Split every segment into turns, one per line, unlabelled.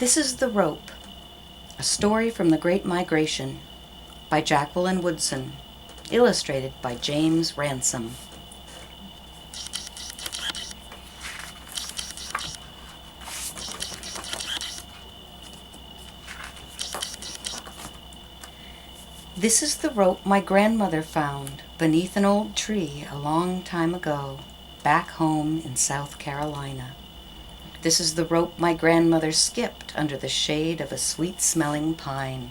This is The Rope, a story from the Great Migration by Jacqueline Woodson, illustrated by James Ransom. This is the rope my grandmother found beneath an old tree a long time ago, back home in South Carolina. This is the rope my grandmother skipped under the shade of a sweet-smelling pine.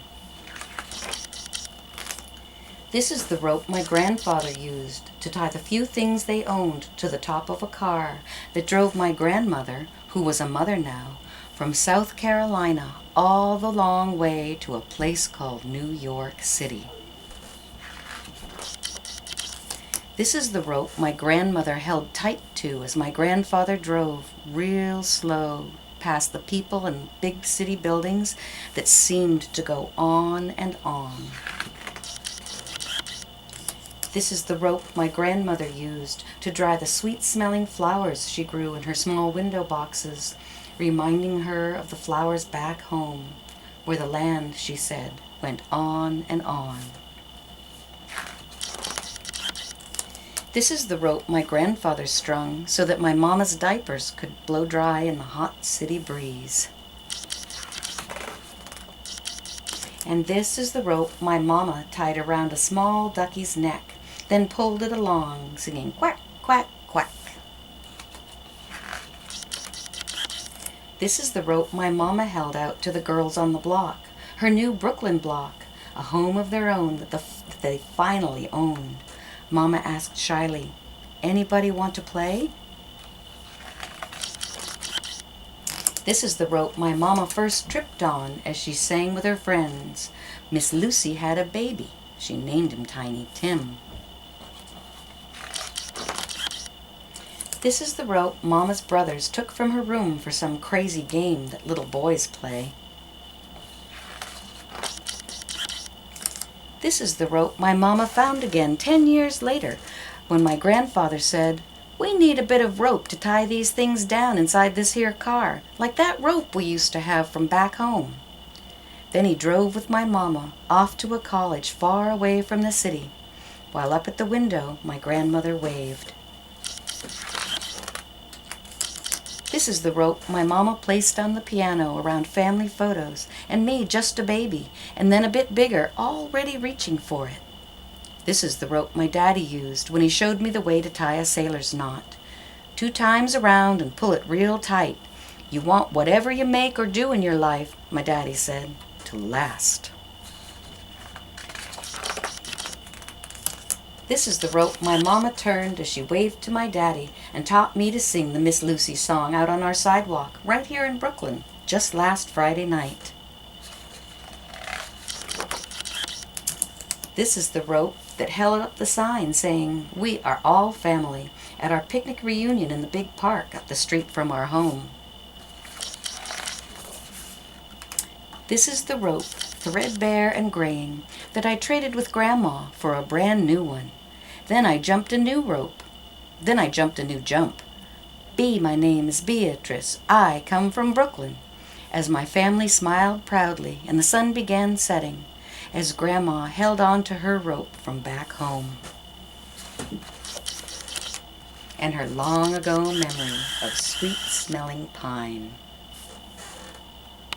This is the rope my grandfather used to tie the few things they owned to the top of a car that drove my grandmother, who was a mother now, from South Carolina all the long way to a place called New York City. This is the rope my grandmother held tight to as my grandfather drove real slow past the people and big city buildings that seemed to go on and on. This is the rope my grandmother used to dry the sweet-smelling flowers she grew in her small window boxes, reminding her of the flowers back home, where the land, she said, went on and on. This is the rope my grandfather strung so that my mama's diapers could blow dry in the hot city breeze. And this is the rope my mama tied around a small ducky's neck, then pulled it along, singing quack, quack, quack. This is the rope my mama held out to the girls on the block, her new Brooklyn block, a home of their own that they finally owned. Mama asked shyly, "Anybody want to play?" This is the rope my mama first tripped on as she sang with her friends. Miss Lucy had a baby. She named him Tiny Tim. This is the rope Mama's brothers took from her room for some crazy game that little boys play. This is the rope my mama found again 10 years later when my grandfather said, "We need a bit of rope to tie these things down inside this here car, like that rope we used to have from back home." Then he drove with my mama off to a college far away from the city, while up at the window my grandmother waved. This is the rope my mama placed on the piano around family photos, and me just a baby, and then a bit bigger, already reaching for it. This is the rope my daddy used when he showed me the way to tie a sailor's knot. 2 times around and pull it real tight. You want whatever you make or do in your life, my daddy said, to last. This is the rope my mama turned as she waved to my daddy and taught me to sing the Miss Lucy song out on our sidewalk right here in Brooklyn just last Friday night. This is the rope that held up the sign saying, "We are all family," at our picnic reunion in the big park up the street from our home. This is the rope, threadbare and graying, that I traded with Grandma for a brand new one. Then I jumped a new rope. Then I jumped a new jump. My name is Beatrice. I come from Brooklyn. As my family smiled proudly and the sun began setting, as Grandma held on to her rope from back home. And her long ago memory of sweet-smelling pine.